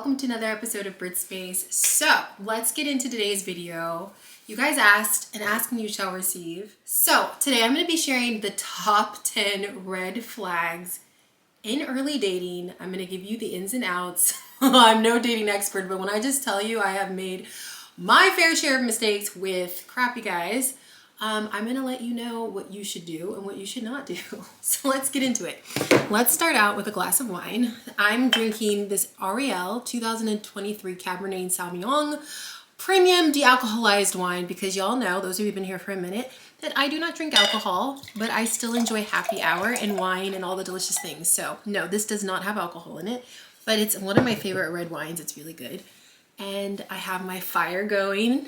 welcome to another episode of Britt Space. So let's get into today's video. You guys asked, and ask and you shall receive. So today I'm going to be sharing the top 10 red flags in early dating. I'm going to give you the ins and outs. I'm no dating expert, but when I just tell you I have made my fair share of mistakes with crappy guys, I'm going to let you know what you should do and what you should not do. So let's get into it. Let's start out with a glass of wine. I'm drinking this Ariel 2023 Cabernet Sauvignon premium de-alcoholized wine because y'all know, those of you who've been here for a minute, that I do not drink alcohol, but I still enjoy happy hour and wine and all the delicious things. So no, this does not have alcohol in it, but it's one of my favorite red wines. It's really good. And I have my fire going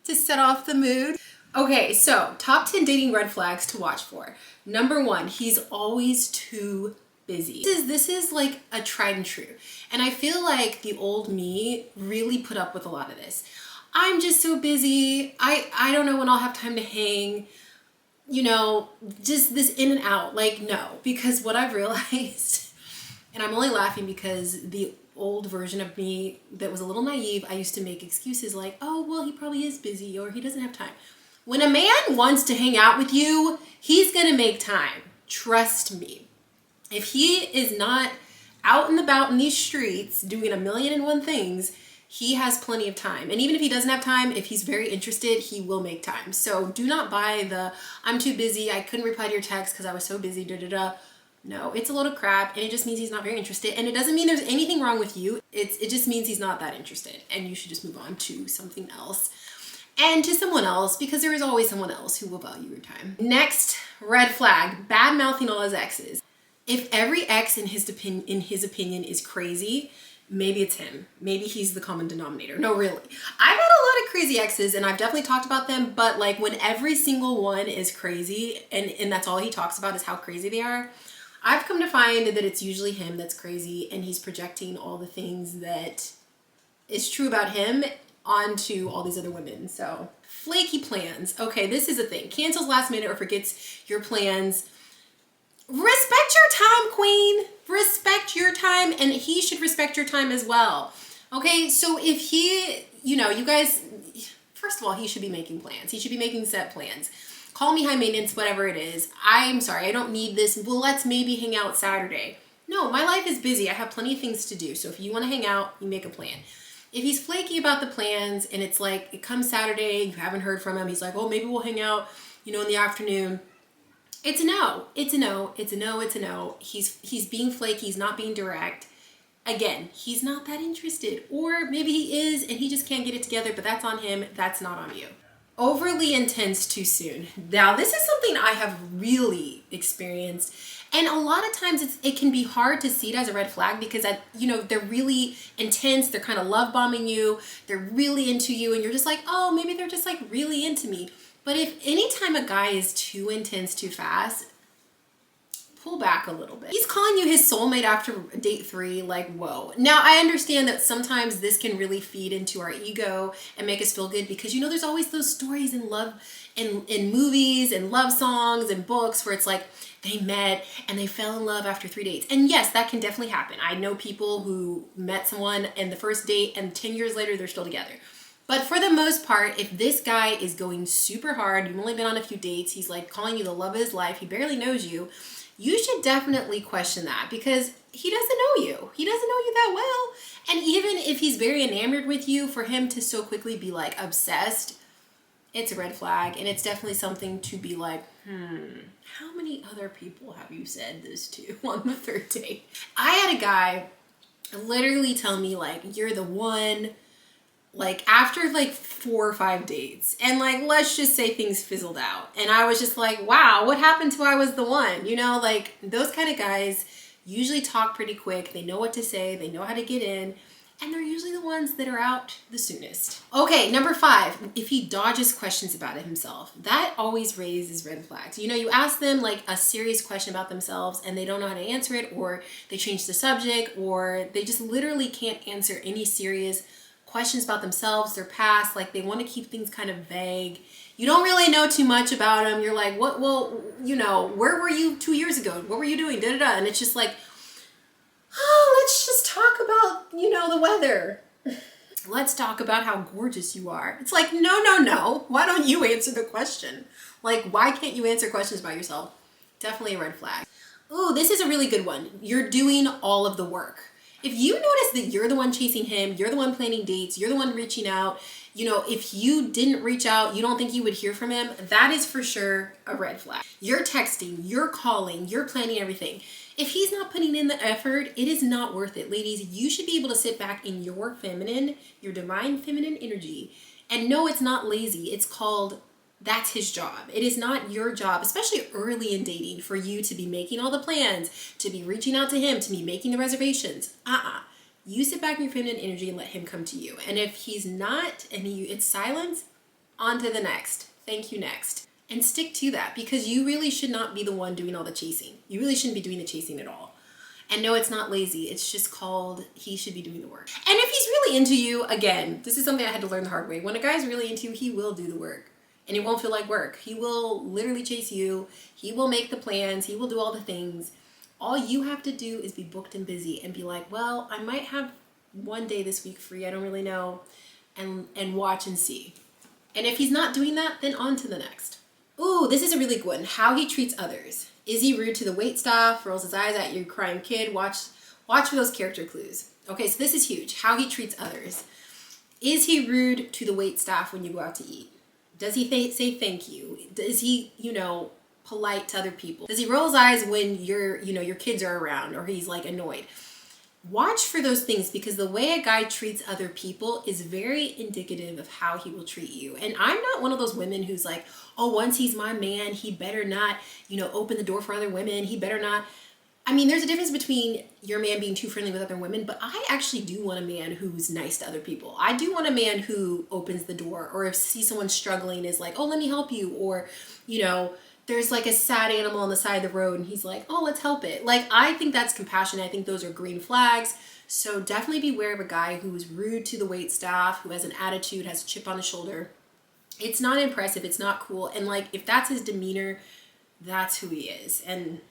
to set off the mood. Okay, so top 10 dating red flags to watch for. Number 1, he's always too busy. This is like a tried and true. And I feel like the old me really put up with a lot of this. I'm just so busy. I don't know when I'll have time to hang. You know, just this in and out. Like, no, because what I've realized, and I'm only laughing because the old version of me that was a little naive, I used to make excuses like, oh, well, he probably is busy or he doesn't have time. When a man wants to hang out with you, he's gonna make time. Trust me. If he is not out and about in these streets doing a million and one things, he has plenty of time. And even if he doesn't have time, if he's very interested, he will make time. So do not buy the, I'm too busy, I couldn't reply to your text because I was so busy, da-da-da. No, it's a load of crap, and it just means he's not very interested. And it doesn't mean there's anything wrong with you. It just means he's not that interested, and you should just move on to something else. And to someone else, because there is always someone else who will value your time. Next red flag, bad mouthing all his exes. If every ex in his opinion is crazy, maybe it's him. Maybe he's the common denominator. No, really. I've had a lot of crazy exes and I've definitely talked about them, but like when every single one is crazy and that's all he talks about is how crazy they are, I've come to find that it's usually him that's crazy and he's projecting all the things that is true about him onto all these other women. So flaky plans. Okay, this is a thing. Cancels last minute or forgets your plans. Respect your time, queen. Respect your time, and he should respect your time as well. Okay, so if he, you guys, first of all, he should be making plans. He should be making set plans. Call me high maintenance, whatever it is. I'm sorry, I don't need this. Well, let's maybe hang out Saturday. No, my life is busy. I have plenty of things to do. So if you want to hang out, you make a plan. If he's flaky about the plans and it's like, it comes Saturday, you haven't heard from him, he's like, oh, maybe we'll hang out, in the afternoon. It's a no. It's a no. It's a no. It's a no. He's being flaky. He's not being direct. Again, he's not that interested. Or maybe he is and he just can't get it together, but that's on him. That's not on you. Overly intense too soon. Now, this is something I have really experienced. And a lot of times it can be hard to see it as a red flag because, they're really intense. They're kind of love bombing you. They're really into you. And you're just like, oh, maybe they're just like really into me. But if anytime a guy is too intense, too fast, pull back a little bit. He's calling you his soulmate after date 3, like, whoa. Now, I understand that sometimes this can really feed into our ego and make us feel good because, there's always those stories in love, in movies and love songs and books where it's like they met and they fell in love after 3 dates. And yes, that can definitely happen. I know people who met someone in the first date and 10 years later, they're still together. But for the most part, if this guy is going super hard, you've only been on a few dates, he's like calling you the love of his life, he barely knows you, you should definitely question that because he doesn't know you. He doesn't know you that well. And even if he's very enamored with you, for him to so quickly be like obsessed, it's a red flag. And it's definitely something to be like, how many other people have you said this to on the 3rd date? I had a guy literally tell me like, you're the one, like after like 4 or 5 dates, and like let's just say things fizzled out, and I was just like, wow, what happened to I was the one? Like those kind of guys usually talk pretty quick, they know what to say, they know how to get in, and they're usually the ones that are out the soonest. Okay, number 5, if he dodges questions about it himself, that always raises red flags. You ask them like a serious question about themselves and they don't know how to answer it, or they change the subject, or they just literally can't answer any serious questions about themselves, their past, like they want to keep things kind of vague. You don't really know too much about them. You're like, what? Well, where were you 2 years ago? What were you doing? Da da da. And it's just like, Oh, let's just talk about, the weather. Let's talk about how gorgeous you are. It's like, no, no, no. Why don't you answer the question? Like, why can't you answer questions by yourself? Definitely a red flag. Ooh, this is a really good one. You're doing all of the work. If you notice that you're the one chasing him, you're the one planning dates, you're the one reaching out, if you didn't reach out, you don't think you would hear from him, that is for sure a red flag. You're texting, you're calling, you're planning everything. If he's not putting in the effort, it is not worth it. Ladies, you should be able to sit back in your feminine, your divine feminine energy, and no, it's not lazy. It's called, that's his job. It is not your job, especially early in dating, for you to be making all the plans, to be reaching out to him, to be making the reservations. You sit back in your feminine energy and let him come to you. And if he's not, and it's silence, on to the next. Thank you, next. And stick to that, because you really should not be the one doing all the chasing. You really shouldn't be doing the chasing at all. And no, it's not lazy. It's just called, he should be doing the work. And if he's really into you, again, this is something I had to learn the hard way. When a guy's really into you, he will do the work. And it won't feel like work. He will literally chase you. He will make the plans. He will do all the things. All you have to do is be booked and busy and be like, well, I might have one day this week free. I don't really know. And watch and see. And if he's not doing that, then on to the next. Ooh, this is a really good one. How he treats others. Is he rude to the waitstaff? Rolls his eyes at your crying kid? Watch for those character clues. Okay, so this is huge. How he treats others. Is he rude to the waitstaff when you go out to eat? Does he say thank you? Is he, polite to other people? Does he roll his eyes when your kids are around, or he's like annoyed? Watch for those things, because the way a guy treats other people is very indicative of how he will treat you. And I'm not one of those women who's like, oh, once he's my man, he better not, open the door for other women. He better not. I mean, there's a difference between your man being too friendly with other women, but I actually do want a man who's nice to other people. I do want a man who opens the door, or if see someone struggling is like, oh, let me help you. Or, there's like a sad animal on the side of the road and he's like, oh, let's help it. Like, I think that's compassion. I think those are green flags. So definitely beware of a guy who is rude to the waitstaff, who has an attitude, has a chip on his shoulder. It's not impressive. It's not cool. And like, if that's his demeanor, that's who he is. And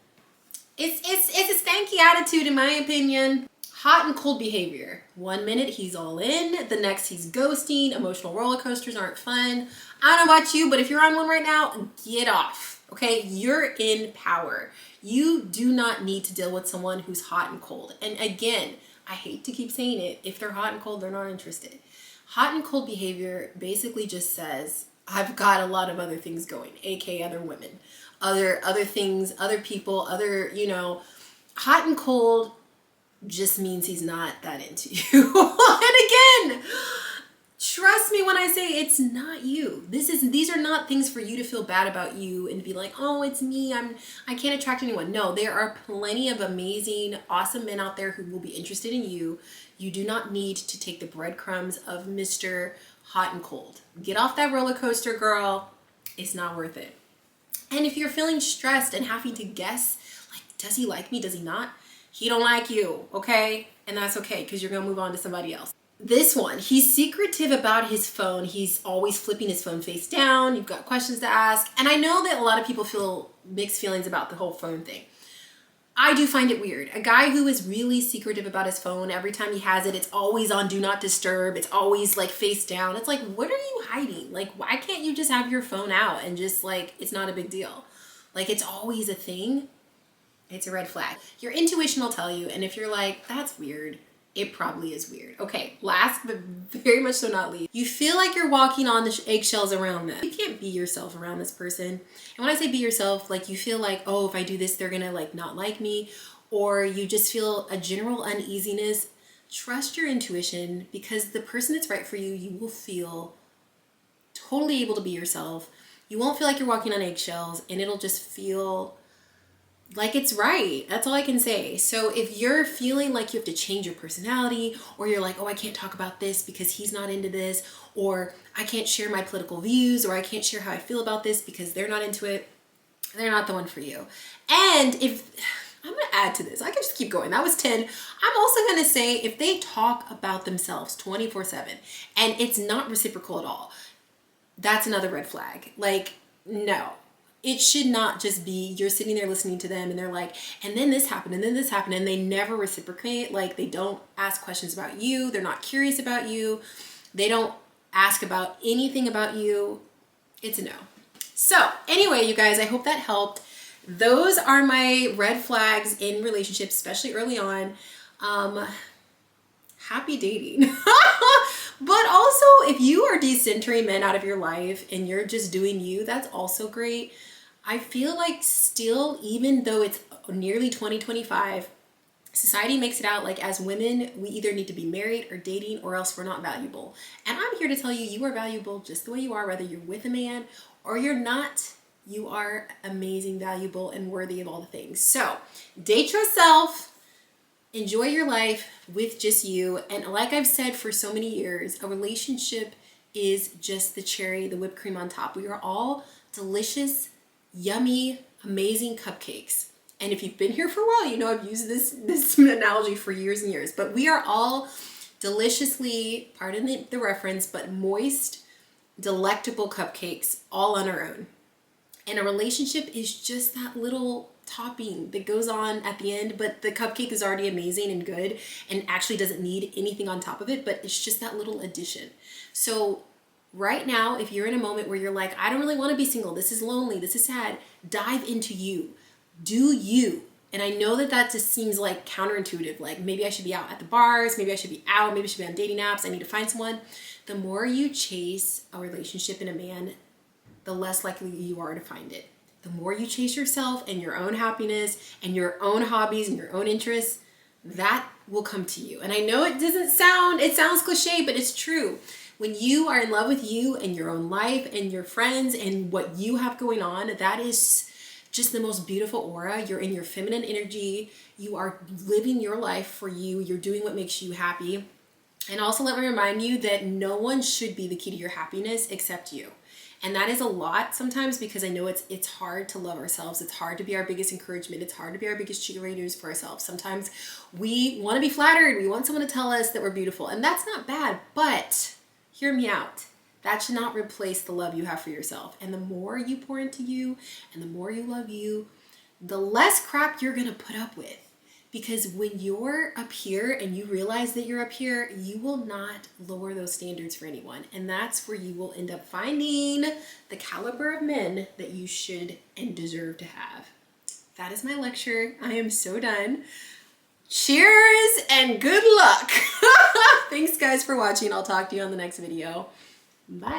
it's a stanky attitude, in my opinion. Hot and cold behavior. 1 minute he's all in, the next he's ghosting. Emotional roller coasters aren't fun. I don't know about you, but if you're on one right now, get off. Okay, you're in power. You do not need to deal with someone who's hot and cold. And again, I hate to keep saying it, if they're hot and cold, they're not interested. Hot and cold behavior basically just says, I've got a lot of other things going, aka other women, other things, other people, hot and cold just means he's not that into you. And again, trust me when I say it's not you. These are not things for you to feel bad about you and be like, oh, it's me. I can't attract anyone. No, there are plenty of amazing, awesome men out there who will be interested in you. You do not need to take the breadcrumbs of Mr. Hot and Cold. Get off that roller coaster, girl. It's not worth it. And if you're feeling stressed and having to guess, like, does he like me? Does he not? He don't like you, okay? And that's okay, because you're going to move on to somebody else. This one, he's secretive about his phone. He's always flipping his phone face down. You've got questions to ask. And I know that a lot of people feel mixed feelings about the whole phone thing. I do find it weird. A guy who is really secretive about his phone, every time he has it, it's always on do not disturb. It's always like face down. It's like, what are you hiding? Like, why can't you just have your phone out and just like, it's not a big deal. Like, it's always a thing. It's a red flag. Your intuition will tell you. And if you're like, that's weird, it probably is weird. Okay, last but very much so not least, you feel like you're walking on the eggshells around them. You can't be yourself around this person. And when I say be yourself, like you feel like, oh, if I do this, they're gonna like not like me, or you just feel a general uneasiness. Trust your intuition, because the person that's right for you, you will feel totally able to be yourself. You won't feel like you're walking on eggshells, and it'll just feel like it's right. That's all I can say. So if you're feeling like you have to change your personality, or you're like, oh, I can't talk about this because he's not into this, or I can't share my political views, or I can't share how I feel about this because they're not into it, they're not the one for you. And if I'm going to add to this, I can just keep going. That was 10. I'm also going to say, if they talk about themselves 24/7 and it's not reciprocal at all, that's another red flag. Like, no. it should not just be you're sitting there listening to them and they're like, and then this happened, and then this happened, and they never reciprocate. Like, they don't ask questions about you. They're not curious about you. They don't ask about anything about you. It's a no. So anyway, you guys, I hope that helped. Those are my red flags in relationships, especially early on. Happy dating. But also, if you are decentering men out of your life and you're just doing you, that's also great. I feel like still, even though it's nearly 2025, society makes it out like as women, we either need to be married or dating or else we're not valuable. And I'm here to tell you, you are valuable just the way you are, whether you're with a man or you're not. You are amazing, valuable, and worthy of all the things. So date yourself. Enjoy your life with just you. And like I've said for so many years, a relationship is just the cherry, the whipped cream on top. We are all delicious, yummy, amazing cupcakes. And if you've been here for a while, you know I've used this analogy for years and years. But we are all deliciously, pardon the reference, but moist, delectable cupcakes all on our own. And a relationship is just that little topping that goes on at the end, but the cupcake is already amazing and good and actually doesn't need anything on top of it, but it's just that little addition. So right now, if you're in a moment where you're like, I don't really want to be single, this is lonely, this is sad, dive into you. Do you. And I know that just seems like counterintuitive, like maybe I should be out at the bars, maybe I should be out, maybe I should be on dating apps, I need to find someone. The more you chase a relationship in a man, the less likely you are to find it. The more you chase yourself and your own happiness and your own hobbies and your own interests, that will come to you. And I know it sounds cliche, but it's true. When you are in love with you and your own life and your friends and what you have going on, that is just the most beautiful aura. You're in your feminine energy. You are living your life for you. You're doing what makes you happy. And also let me remind you that no one should be the key to your happiness except you. And that is a lot sometimes because I know it's hard to love ourselves. It's hard to be our biggest encouragement. It's hard to be our biggest cheerleaders for ourselves. Sometimes we want to be flattered. We want someone to tell us that we're beautiful. And that's not bad, but hear me out. That should not replace the love you have for yourself. And the more you pour into you and the more you love you, the less crap you're going to put up with. Because when you're up here and you realize that you're up here, you will not lower those standards for anyone. And that's where you will end up finding the caliber of men that you should and deserve to have. That is my lecture. I am so done. Cheers and good luck. Thanks guys for watching. I'll talk to you on the next video. Bye.